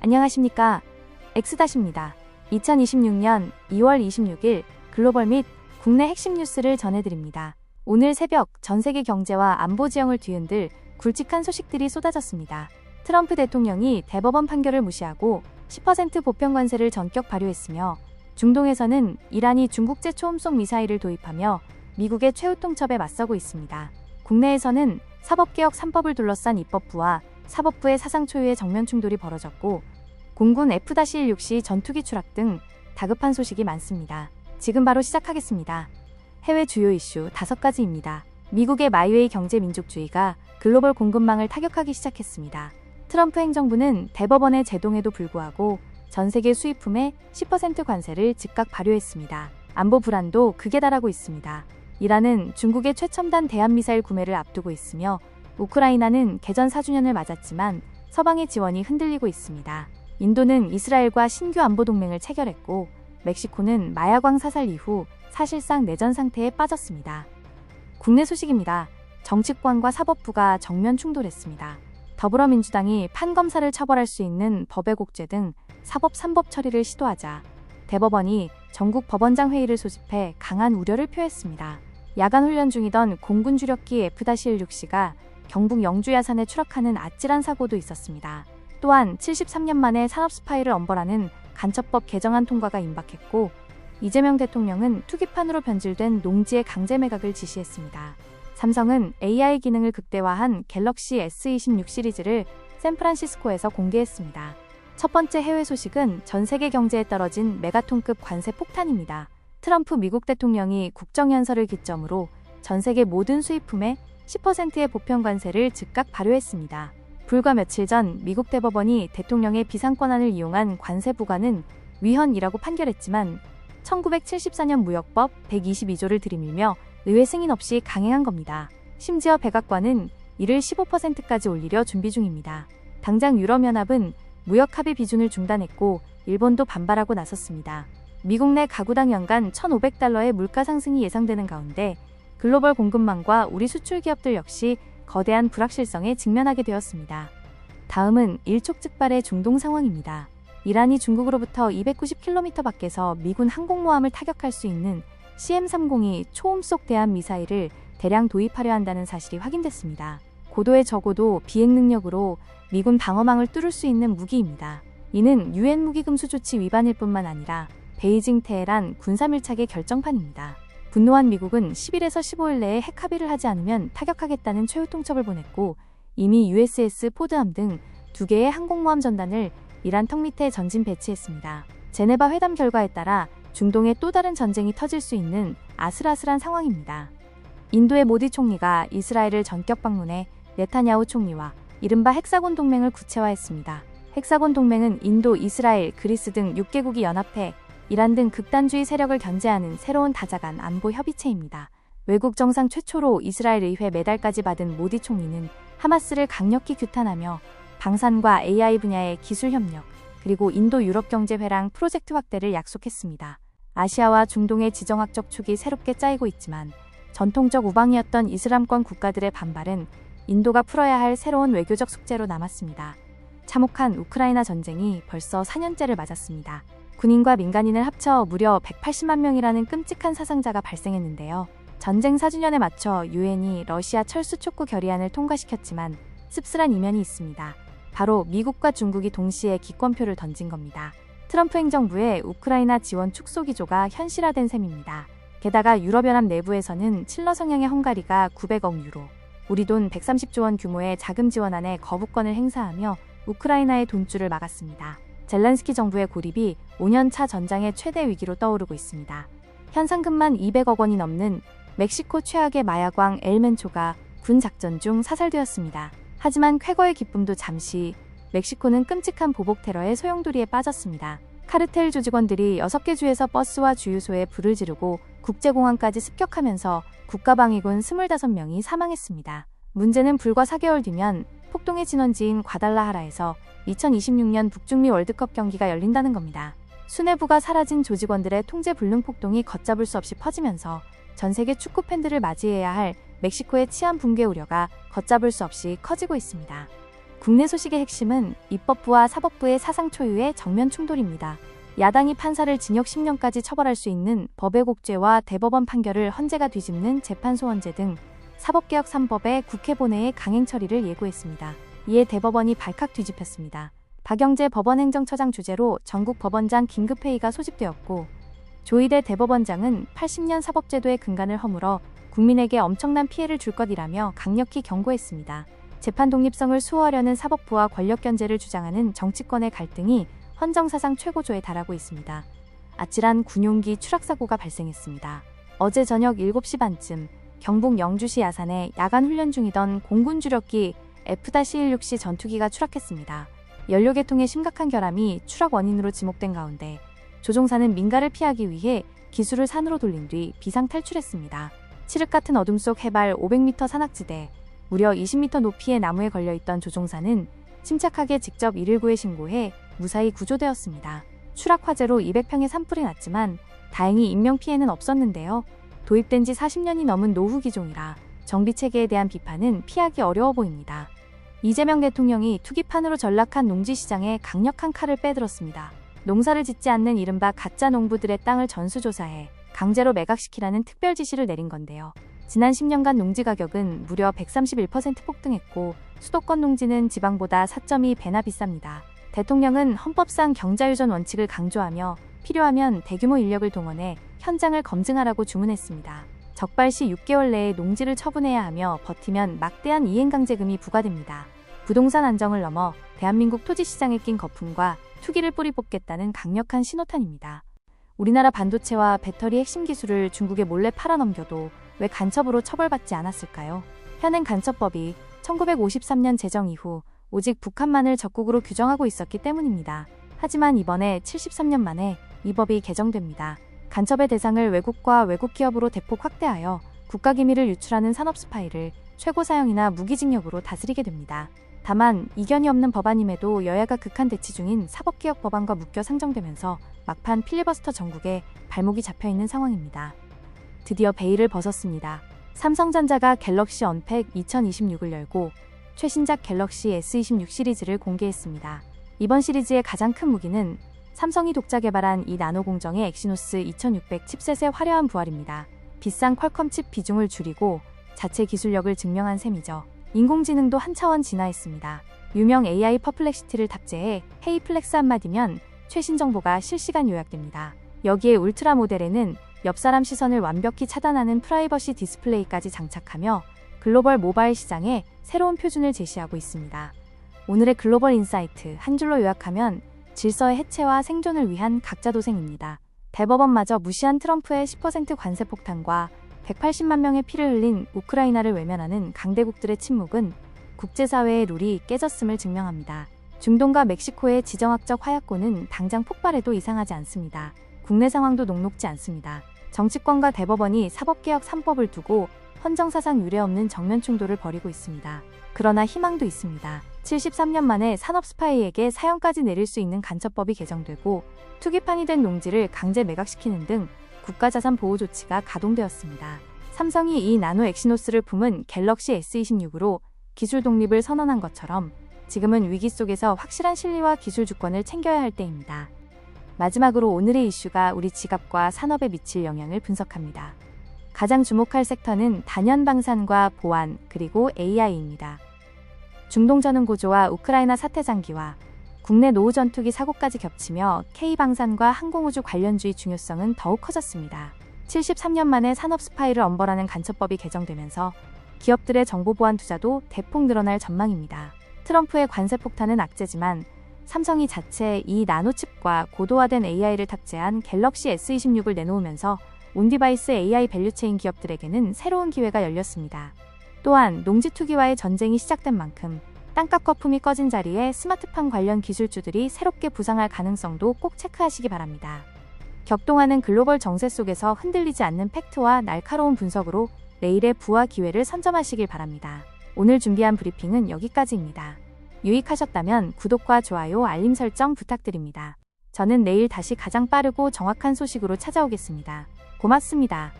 안녕하십니까. 엑스닷입니다. 2026년 2월 26일 글로벌 및 국내 핵심 뉴스를 전해드립니다. 오늘 새벽 전 세계 경제와 안보 지형을 뒤흔들 굵직한 소식들이 쏟아졌습니다. 트럼프 대통령이 대법원 판결을 무시하고 10% 보편 관세를 전격 발효했으며 중동에서는 이란이 중국제 초음속 미사일을 도입하며 미국의 최후 통첩에 맞서고 있습니다. 국내에서는 사법개혁 3법을 둘러싼 입법부와 사법부의 사상 초유의 정면 충돌이 벌어졌고 공군 F-16C 전투기 추락 등 다급한 소식이 많습니다. 지금 바로 시작하겠습니다. 해외 주요 이슈 5가지입니다. 미국의 마이웨이 경제민족주의가 글로벌 공급망을 타격하기 시작했습니다. 트럼프 행정부는 대법원의 제동에도 불구하고 전 세계 수입품에 10% 관세를 즉각 발효했습니다. 안보 불안도 극에 달하고 있습니다. 이란은 중국의 최첨단 대한미사일 구매를 앞두고 있으며 우크라이나는 개전 4주년을 맞았지만 서방의 지원이 흔들리고 있습니다. 인도는 이스라엘과 신규 안보 동맹을 체결했고 멕시코는 마야광 사살 이후 사실상 내전 상태에 빠졌습니다. 국내 소식입니다. 정치권과 사법부가 정면 충돌했습니다. 더불어민주당이 판검사를 처벌할 수 있는 법의 곡제 등 사법 3법 처리를 시도하자 대법원이 전국 법원장 회의를 소집해 강한 우려를 표했습니다. 야간 훈련 중이던 공군 주력기 F-16C가 경북 영주 야산에 추락하는 아찔한 사고도 있었습니다. 또한 73년 만에 산업 스파이를 엄벌하는 간첩법 개정안 통과가 임박했고 이재명 대통령은 투기판으로 변질된 농지의 강제 매각을 지시했습니다. 삼성은 AI 기능을 극대화한 갤럭시 S26 시리즈를 샌프란시스코에서 공개했습니다. 첫 번째 해외 소식은 전 세계 경제에 떨어진 메가톤급 관세 폭탄입니다. 트럼프 미국 대통령이 국정연설을 기점으로 전 세계 모든 수입품에 10%의 보편 관세를 즉각 발효했습니다. 불과 며칠 전 미국 대법원이 대통령의 비상권한을 이용한 관세 부과는 위헌이라고 판결했지만 1974년 무역법 122조를 들이밀며 의회 승인 없이 강행한 겁니다. 심지어 백악관은 이를 15%까지 올리려 준비 중입니다. 당장 유럽연합은 무역 합의 비준을 중단했고 일본도 반발하고 나섰습니다. 미국 내 가구당 연간 1,500달러의 물가 상승이 예상되는 가운데 글로벌 공급망과 우리 수출 기업들 역시 거대한 불확실성에 직면하게 되었습니다. 다음은 일촉즉발의 중동 상황입니다. 이란이 중국으로부터 290km 밖에서 미군 항공모함을 타격할 수 있는 CM-302 초음속 대한 미사일을 대량 도입하려 한다는 사실이 확인됐습니다. 고도의 저고도 비행 능력으로 미군 방어망을 뚫을 수 있는 무기입니다. 이는 유엔 무기 금수 조치 위반일 뿐만 아니라 베이징 테헤란 군사밀착의 결정판입니다. 분노한 미국은 10일에서 15일 내에 핵 합의를 하지 않으면 타격하겠다는 최후 통첩을 보냈고 이미 USS 포드함 등 2개의 항공모함 전단을 이란 턱 밑에 전진 배치했습니다. 제네바 회담 결과에 따라 중동에 또 다른 전쟁이 터질 수 있는 아슬아슬한 상황입니다. 인도의 모디 총리가 이스라엘을 전격 방문해 네타냐후 총리와 이른바 헥사곤 동맹을 구체화했습니다. 헥사곤 동맹은 인도, 이스라엘, 그리스 등 6개국이 연합해 이란 등 극단주의 세력을 견제하는 새로운 다자간 안보 협의체입니다. 외국 정상 최초로 이스라엘 의회 메달까지 받은 모디 총리는 하마스를 강력히 규탄하며 방산과 AI 분야의 기술 협력, 그리고 인도 유럽경제회랑 프로젝트 확대를 약속했습니다. 아시아와 중동의 지정학적 축이 새롭게 짜이고 있지만 전통적 우방이었던 이슬람권 국가들의 반발은 인도가 풀어야 할 새로운 외교적 숙제로 남았습니다. 참혹한 우크라이나 전쟁이 벌써 4년째를 맞았습니다. 군인과 민간인을 합쳐 무려 180만 명이라는 끔찍한 사상자가 발생했는데요. 전쟁 4주년에 맞춰 유엔이 러시아 철수 촉구 결의안을 통과시켰지만 씁쓸한 이면이 있습니다. 바로 미국과 중국이 동시에 기권표를 던진 겁니다. 트럼프 행정부의 우크라이나 지원 축소 기조가 현실화된 셈입니다. 게다가 유럽연합 내부에서는 칠러 성향의 헝가리가 900억 유로, 우리 돈 130조 원 규모의 자금 지원안에 거부권을 행사하며 우크라이나의 돈줄을 막았습니다. 젤렌스키 정부의 고립이 5년차 전장의 최대 위기로 떠오르고 있습니다. 현상금만 200억 원이 넘는 멕시코 최악의 마야광 엘멘초가 군 작전 중 사살되었습니다. 하지만 쾌거의 기쁨도 잠시, 멕시코는 끔찍한 보복 테러의 소용돌이에 빠졌습니다. 카르텔 조직원들이 6개 주에서 버스와 주유소에 불을 지르고 국제공항까지 습격하면서 국가방위군 25명이 사망했습니다. 문제는 불과 4개월 뒤면 폭동의 진원지인 과달라하라에서 2026년 북중미 월드컵 경기가 열린다는 겁니다. 수뇌부가 사라진 조직원들의 통제 불능 폭동이 걷잡을 수 없이 퍼지면서 전 세계 축구 팬들을 맞이해야 할 멕시코의 치안 붕괴 우려가 걷잡을 수 없이 커지고 있습니다. 국내 소식의 핵심은 입법부와 사법부의 사상 초유의 정면 충돌입니다. 야당이 판사를 징역 10년까지 처벌할 수 있는 법외국죄와 대법원 판결을 헌재가 뒤집는 재판소원제 등 사법개혁 3법의 국회 본회의 강행 처리를 예고했습니다. 이에 대법원이 발칵 뒤집혔습니다. 박영재 법원행정처장 주재로 전국 법원장 긴급회의가 소집되었고, 조희대 대법원장은 80년 사법제도의 근간을 허물어 국민에게 엄청난 피해를 줄 것이라며 강력히 경고했습니다. 재판 독립성을 수호하려는 사법부와 권력 견제를 주장하는 정치권의 갈등이 헌정사상 최고조에 달하고 있습니다. 아찔한 군용기 추락사고가 발생했습니다. 어제 저녁 7시 반쯤 경북 영주시 야산에 야간 훈련 중이던 공군 주력기 F-16C 전투기가 추락했습니다. 연료계통의 심각한 결함이 추락 원인으로 지목된 가운데 조종사는 민가를 피하기 위해 기술을 산으로 돌린 뒤 비상 탈출했습니다. 칠흑 같은 어둠 속 해발 500m 산악지대, 무려 20m 높이의 나무에 걸려있던 조종사는 침착하게 직접 119에 신고해 무사히 구조되었습니다. 추락 화재로 200평의 산불이 났지만 다행히 인명피해는 없었는데요. 도입된 지 40년이 넘은 노후 기종이라 정비체계에 대한 비판은 피하기 어려워 보입니다. 이재명 대통령이 투기판으로 전락한 농지시장에 강력한 칼을 빼들었습니다. 농사를 짓지 않는 이른바 가짜 농부들의 땅을 전수조사해 강제로 매각시키라는 특별 지시를 내린 건데요. 지난 10년간 농지 가격은 무려 131% 폭등했고 수도권 농지는 지방보다 4.2배나 비쌉니다. 대통령은 헌법상 경자유전 원칙을 강조하며 필요하면 대규모 인력을 동원해 현장을 검증하라고 주문했습니다. 적발 시 6개월 내에 농지를 처분해야 하며 버티면 막대한 이행강제금이 부과됩니다. 부동산 안정을 넘어 대한민국 토지시장에 낀 거품과 투기를 뿌리 뽑겠다는 강력한 신호탄입니다. 우리나라 반도체와 배터리 핵심 기술을 중국에 몰래 팔아넘겨도 왜 간첩으로 처벌받지 않았을까요? 현행 간첩법이 1953년 제정 이후 오직 북한만을 적국으로 규정하고 있었기 때문입니다. 하지만 이번에 73년 만에 이 법이 개정됩니다. 간첩의 대상을 외국과 외국 기업으로 대폭 확대하여 국가기밀을 유출하는 산업 스파이를 최고사형이나 무기징역으로 다스리게 됩니다. 다만 이견이 없는 법안임에도 여야가 극한 대치 중인 사법개혁 법안과 묶여 상정되면서 막판 필리버스터 전국에 발목이 잡혀있는 상황입니다. 드디어 베일을 벗었습니다. 삼성전자가 갤럭시 언팩 2026을 열고 최신작 갤럭시 S26 시리즈를 공개했습니다. 이번 시리즈의 가장 큰 무기는 삼성이 독자 개발한 이 나노 공정의 엑시노스 2600 칩셋의 화려한 부활입니다. 비싼 퀄컴 칩 비중을 줄이고 자체 기술력을 증명한 셈이죠. 인공지능도 한 차원 진화했습니다. 유명 AI 퍼플렉시티를 탑재해 헤이 플렉스 한마디면 최신 정보가 실시간 요약됩니다. 여기에 울트라 모델에는 옆사람 시선을 완벽히 차단하는 프라이버시 디스플레이까지 장착하며 글로벌 모바일 시장에 새로운 표준을 제시하고 있습니다. 오늘의 글로벌 인사이트 한 줄로 요약하면 질서의 해체와 생존을 위한 각자 도생입니다. 대법원마저 무시한 트럼프의 10% 관세 폭탄과 180만 명의 피를 흘린 우크라이나를 외면하는 강대국들의 침묵은 국제사회의 룰이 깨졌음을 증명합니다. 중동과 멕시코의 지정학적 화약고는 당장 폭발해도 이상하지 않습니다. 국내 상황도 녹록지 않습니다. 정치권과 대법원이 사법개혁 3법을 두고 헌정사상 유례없는 정면 충돌을 벌이고 있습니다. 그러나 희망도 있습니다. 73년 만에 산업 스파이에게 사형까지 내릴 수 있는 간첩법이 개정되고 투기판이 된 농지를 강제 매각시키는 등 국가자산 보호 조치가 가동되었습니다. 삼성이 이 나노 엑시노스를 품은 갤럭시 S26으로 기술 독립을 선언한 것처럼 지금은 위기 속에서 확실한 실리와 기술 주권을 챙겨야 할 때입니다. 마지막으로 오늘의 이슈가 우리 지갑과 산업에 미칠 영향을 분석합니다. 가장 주목할 섹터는 단연방산과 보안, 그리고 AI입니다. 중동 전응 고조와 우크라이나 사태 장기와 국내 노후 전투기 사고까지 겹치며 K방산과 항공우주 관련주의 중요성은 더욱 커졌습니다. 73년 만에 산업 스파이를 엄벌하는 간첩법이 개정되면서 기업들의 정보보안 투자도 대폭 늘어날 전망입니다. 트럼프의 관세 폭탄은 악재지만 삼성이 자체 이 나노칩과 고도화된 AI를 탑재한 갤럭시 S26을 내놓으면서 온디바이스 AI 밸류체인 기업들에게는 새로운 기회가 열렸습니다. 또한 농지 투기와의 전쟁이 시작된 만큼 땅값 거품이 꺼진 자리에 스마트팜 관련 기술주들이 새롭게 부상할 가능성도 꼭 체크하시기 바랍니다. 격동하는 글로벌 정세 속에서 흔들리지 않는 팩트와 날카로운 분석으로 내일의 부와 기회를 선점하시길 바랍니다. 오늘 준비한 브리핑은 여기까지입니다. 유익하셨다면 구독과 좋아요, 알림 설정 부탁드립니다. 저는 내일 다시 가장 빠르고 정확한 소식으로 찾아오겠습니다. 고맙습니다.